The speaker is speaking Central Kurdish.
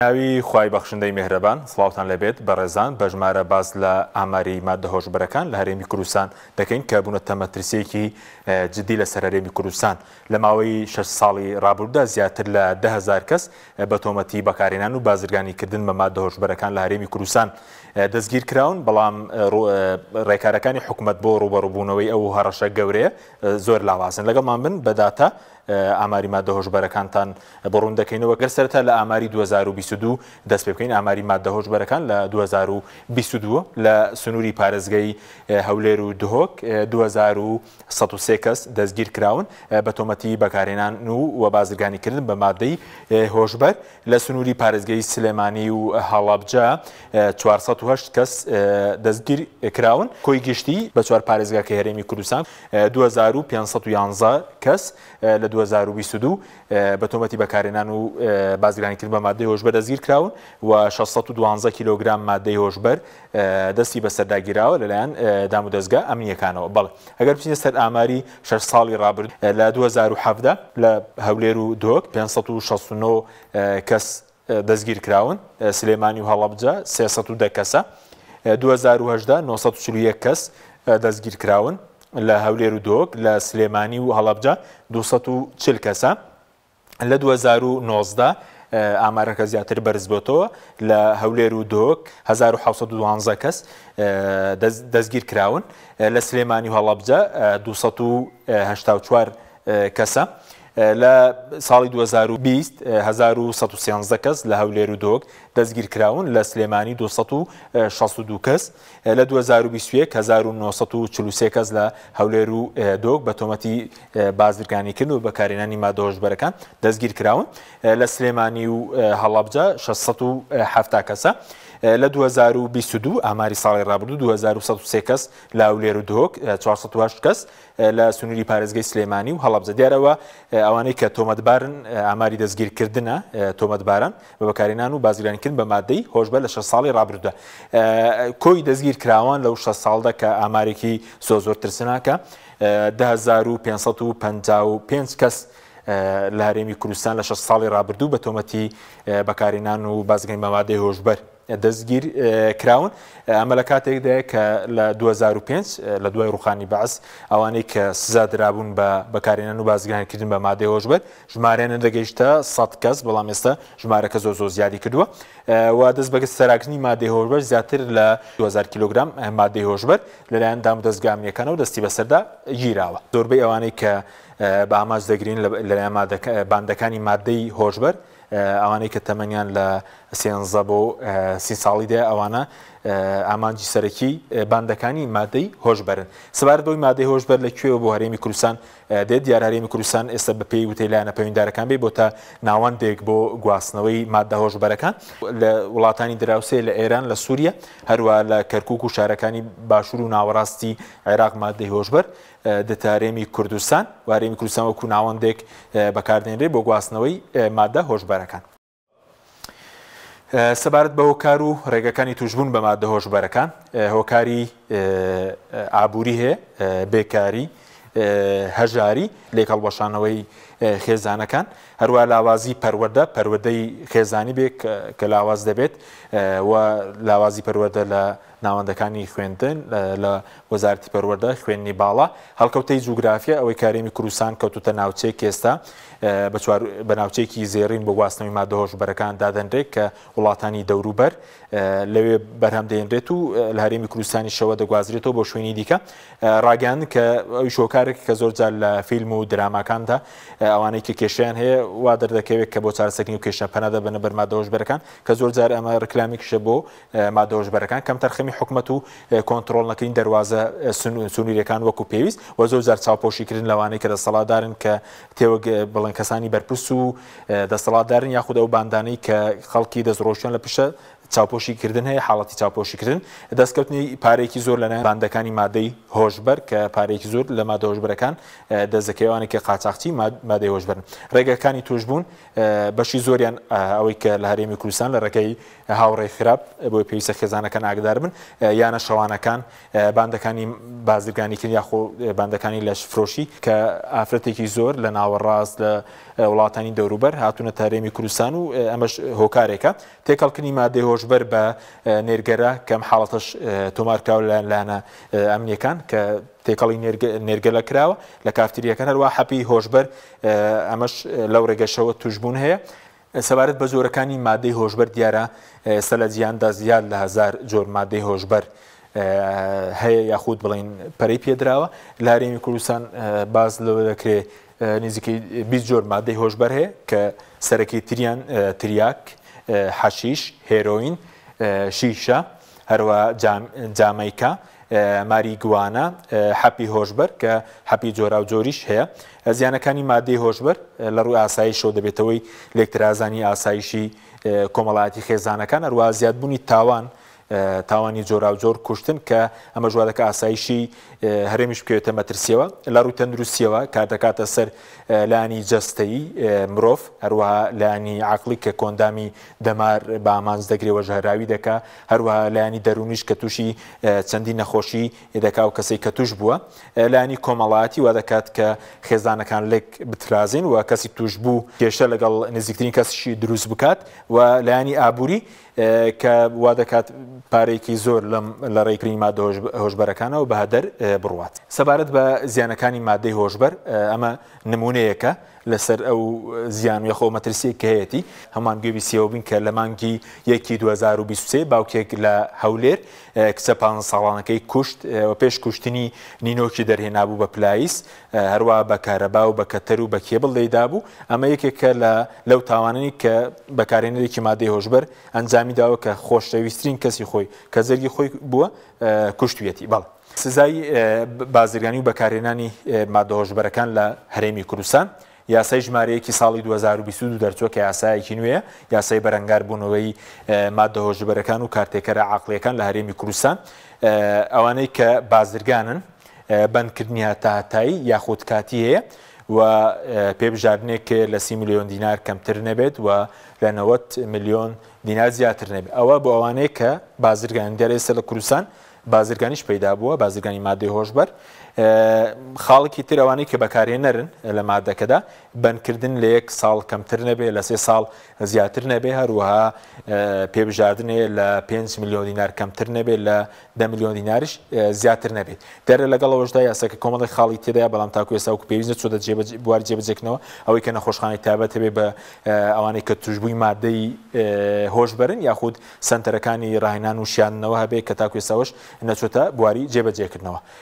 ناوی خوای بەخشندەی میهرەبان سڵاوتان لەبێت بەڕێزان بە ژمارە باز لە ئاماری مادە هۆشبەرەکان لە هەرێمی کوردستان دەکەین کە بوونە تەمەترسیەکی جدی لەسەر هەرێمی کوردستان لە ماوەی 6 ساڵی ڕابردوودا زیاتر لە 10,000 کەس بە تۆمەتی بەکارهێنان و بازرگانیکردن بە مادە هۆشبەرەکان لە هەرێمی کوردستان دەستگیر کراون، بەڵام ڕێکارەکانی حکوومەت بۆ ڕوبەڕووبوونەوەی ئەو هەڕەشە گەورەیە زۆر لاوازن. لەگەڵمان بن بەداتە ئاماری مادە هۆشبەرەکانتان بڕوون دەکەینەوە. گەر سەرەتا لە ئاماری 2022 دەست پێ بکەین. ئاماری مادە هۆشبەرەکان لە 2022 لە سنووری پارێزگای هەولێر و دهۆک 2103 کەس دەستگیر کراون بە تۆمەتی بەکارهێنان و بازرگانیکردن بە مادەی هۆشبەر. لە سنووری پارێزگای سلێمانی و هەڵابجا 408 کەس دەستگیر کراون. کۆی گشتی بە 4 پارێزگاکە هەرێمی کوردستان 2511 کەس لە 2022 بە تۆمەتی بەکارهێنان و بازرگانیکردن بە مادەی هۆشبەر دەستگیر کراون و 612 کیلۆگرام مادەی هۆشبەر دەستی بەسەرداگیراوە لەلایەن دام و دەستگا ئەمنیەکانەوە. بەڵێ ئەگەر بچینە سەر ئاماری 6 ساڵی ڕابردوو لە 2017 لە هەولێر و دۆک 569 کەس دەستگیر کراون، سلێمانی و هەڵەبجە 310 کەسە، 2018 941 کەس دەستگیر کراون لە هەولێر و دۆک، لە سلێمانی و هەڵەبجە 240 کەسە، لە 2019 ئامارەکە زیاتر بەرز بۆتەوە لە هەولێر و دۆک 1712 کەس دەستگیر کراون، لە سلێمانی و هەڵەبجە 284 کەسە، لە ساڵی 2020 1113 کەس لە هەولێر و دۆک دەستگیر کراون، لە سلێمانی 262 کەس، لە 2021 1943 کەس لە هەولێر و دۆک بە تۆمەتی بازرگانیکردن و بەکارهێنانی مادە هۆشبەرەکان دەستگیر کراون، لە سلێمانی و هەڵەبجە 670 کەسە، لە 2022 ئاماری ساڵی ڕابردوو 2103 کەس لە هەولێر و دۆک 408 کەس لە سنووری پارێزگای سلێمانی و هەڵەبجە. دیارەوە ئەوانەی کە تۆمەتبارن ئاماری دەستگیرکردنە تۆمەتباران بە بەکارهێنان و بازرگانیکردن بە مادەی هۆشبەر لە 6 ساڵی ڕابردوودا. کۆی دەستگیر کراوان لەو 6 ساڵدا کە ئامارێکی زۆر ترسناکە 10555 کەس لە هەرێمی کوردستان لە 6 ساڵی ڕابردوو بە تۆمەتی بەکارهێنان و بازرگانی بە مادەی هۆشبەر دەستگیر کراون. ئەمە لە کاتێکدا کە لە 2005 لە دوای ڕوخانی بەعس ئەوانەی کە سزا درابوون بە بەکارهێنان و بازرگانیکردن بە مادەی هۆشبەر ژمارەیان دەگەیشتە 100 کەس، بەڵام ئێستا ژمارەکە زۆر زیادی کردووە و دەست بە سەراکردنی مادەی هۆشبەر زیاتر لە 2000 کیلۆگرام مادەی هۆشبەر لەلایەن دام و دەستگا ئەمنیەکانەوە دەستی بەسەردا گیراوە. زۆربەی ئەوانەی کە بە ئاماژ دەگرین لەلایەن باندەکانی مادەی هۆشبەر ئەوانەی کە تەمەنیان لە 13 بۆ 30 ساڵیدا ئەوانە ئامانجی سەرەکی باندەکانی مادەی هۆشبەرن. سەبارەت بەوەی مادەی هۆشبەر لەکوێوە بۆ هەرێمی کوردستان دێت، دیار هەرێمی کوردستان ئێستا بە پێی وتەی لایەنە پەیوەنددارەکان بێ بۆتە ناوەندێک بۆ گواستنەوەی مادە هۆشبەرەکان لە وڵاتانی دراوسێ، لە ئێران، لە سووریا، هەروە لە کەرکووک و شارەکانی باشوور و ناوەڕاستی عێراق مادەی هۆشبەر دێتە هەرێمی کوردستان و هەرێمی کوردستان وەکو ناوەندێک بەکاردێنرێت بۆ گواستنەوەی مادە هۆشبەرەکان. سەبارەت بە هۆکار و ڕێگەکانی توشبوون بە مادە هۆشبەرەکان، هۆکاری ئابووری هەیە، بێکاری، هەژاری، لێکەڵبەشانەوەی خێزانەکان، هەروە لاوازی پەروەردەی خێزانی بێ کە لاواز دەبێت و لاوازی پەروەردە لە ناوەندەکانی خوێندن لە وەزارەتی پەروەردە خوێندنی باڵا. هەڵکەوتەی جوگرافیا ئەوەی کارێمی کوردستان کەوتوتە ناوچەیەک ئێستا بە ناوچەیەکی زێڕین بۆ گواستنەوەی مادە هۆشبەرەکان دادەنرێت کە وڵاتانی دەوروبەر لەوێ بەرهەم دێنرێت و لە هەرێمی کوردستانی شەوە دەگوازرێتەوە بۆ شوێنی دیکە. ڕاگەاندن کە ئەوی شۆکارێک کە زۆرجار لە فیلم و دراماکاندا ئەوانەی کە کێشیان هەیە وا دەردەکەوێت کە بۆ چارەسەرکردنی و کێشە پەنەدە بنە بەر مادە هۆشبەرەکان، کە زۆرجار ئەمە ڕکلامیکشە بۆ مادە هۆشبەرەکان کەم تەرخەمی حکومەت و کۆنتڕۆڵ نەکەین دەواازە سنووریەکان وەکو پێویست و زۆرجار چاوپۆشیکردن لەوانەی کە دەسەڵاتدارن کە تێوە بڵێن کەسانی بەرپرس و دەسەڵاتدارن یاخود ئەو باندانەی کە خەڵکی دەستڕۆشتیان لە پشە چاوپۆشیکردن هەیە حاڵەتی چاوپۆشیکردن دەستکەوتنی پارێکی زۆر لەنە باندەکانی مادەی هۆشبەر کە پارێکی زۆر لە مادە هۆشبەرەکان دەستەکەوانی کە قاچاقچی مادەی هۆشبەرن ڕێگەکانی توشبوون بەشی زۆریان ئەوەی کە لە هەرێمی کوردستان لە ڕێگەی هاوڕێی خراپ بۆی پێویستە خێزانەکان ئاگدار بن یانە شەوانەکان باندەکانی بازرگانیکردن یاخۆ باندەکانی لەش فرۆشی کە ئافرەتێکی زۆر لە ناوەڕاست لە وڵاتانی دەوروبەر هاتوونە هەرێمی کوردستان و ئەمەش هۆکارێکە تێکەڵکردنی مادەی هۆشبەر بە نێرگەرە کەم حاڵەتەش تۆمارکراوە لایەنە ئەمنیەکان کە تێکەڵی نێرگەلە کراوە لە کافتریەکان هەروە حەپی هۆشبەر ئەمەش لەو ڕێگەشەوە توشبوون هەیە سەبارەت بە جۆرەکانی مادەی هۆشبەر دیارە ئێستا لە جیهاندا زیاد لە 1000 جۆر مادەی هۆشبەر هەیە یاخود بڵین پەرەی پێدراوە لە هەرێمی کوردستان باز لەوە دەکرێت نزیکەی 20 جۆر مادەی هۆشبەر هەیە کە سەرەکی تریان تریاک حەشیش هێرۆین شیشە هەروە جامەیکا ماریگوانە حەپی هۆشبەر کە حەپی جۆرا و جۆریش هەیە زیانەکانی مادەی هۆشبەر لە ڕووی ئاسایشەوە دەبێتەوەی لێکترازانی ئاسایشی کۆمەڵایەتی خێزانەکان هەروە زیادبوونی تاوانی جۆرا و جۆر کوشتن کە ئەمە ژوادەکە ئاسایشی هەرێمیش بکەوێتە مەترسیەوە لە ڕووی تەندروستیەوە کار دەکاتە سەر لانی جەستەیی مرۆڤ هەروەها لانی عەقڵی کە کۆندامی دەمار بە ئامانج دەگرێەوە ژەهراوی دەکا هەروەها لایانی دەرونیش کە تووشی چەندی نەخۆشی دەکا و کەسەی کە توش بووە لایانی کۆمەڵایەتی وا دەکات کە خێزانەکان لێک بترازین و کەسی توش بوو کێشە لەگەڵ نزیکترین کەسیشی دروست بکات و لایانی ئابووری کە وا دەکات پارێکی زۆر لە ڕێکردنی مادە هۆشبەرەکانەوە بە هەدەر بڕوات سەبارەت بە زیانەکانی مادەی هۆشبەر ئەمە نمونەیەکە لەسەر ئەو زیان یەخۆ مەترسیەک کە هەیەی هەمان گوێ بیسیەوە بین کە لە مانگی 2023 باوکێک لە هەولێر کچە 5 ساڵانەکەی کوشت پێش کوشتنی نینۆکی دەرهێنابوو بە پلایس هەروە بە کارەبا و بە کەتەر و بە کێبڵ لێدا بوو ئەمە یەکێکە لەو تاوانانی کە بەکارهێنەرێکی مادەی هۆشبەر ئەنجامی داوە کە خۆشەویستترین کەسی خۆی کە زەرگی خۆی بووە کوشتویەتی بەڵ سزای بازرگانی و بەکارهێنانی مادە هۆشبەرەکان لە هەرێمی کوردستان یاسای ژمارەیەکی ساڵی 2022 دەرچووە کە یاسایەکی نوێیە یاسای بەرەنگار بوونەوەی مادە هۆشبەرەکان و کارتێکەرە عەقڵیەکان لە هەرێمی کوردستان ئەوانەی کە بازرگانن بەندکردنی هاتایی یاخود کاتی هەیە و پێبژاردنێک لە 30 ملیۆن دینار کەمتر نەبێت و لە 90 ملیۆن دینار زیاتر نەبێت ئەوە بۆ ئەوانەیە کە بازرگانی دیارە ئێستا لە کوردستان بازرگانیش پەیدا بووە بازرگانی مادەی هۆشبەر خاڵێکی تر ئەوانەی کە بەکارهێنەرن لە مادەکەدا بەندکردن لە 1 ساڵ کەمتر نەبێ لە 3 ساڵ زیاتر نەبێ هەروەها پێبژاردنێ لە 5 ملیۆن دینار کەمتر نەبێت لە 10 ملیۆن دیناریش زیاتر نەبێت دەرە لەگەڵەوەشدا یاساکە کۆمەڵی خاڵی تێدایە بەڵام تاکو ئێستا وەکو پێویستە چۆتە بواری جێبەجێکردنەوە ئەوەی کە نەخۆشخانەی تایبەت هەبێ بە ئەوانەی کە توشبووی مادەی هۆشبەرن یاخود سنتەرەکانی ڕاهێنان و شیاندنەوە هەبێ کە تاکو ئێستاوەش نەچۆتە بواری جێبەجێکردنەوە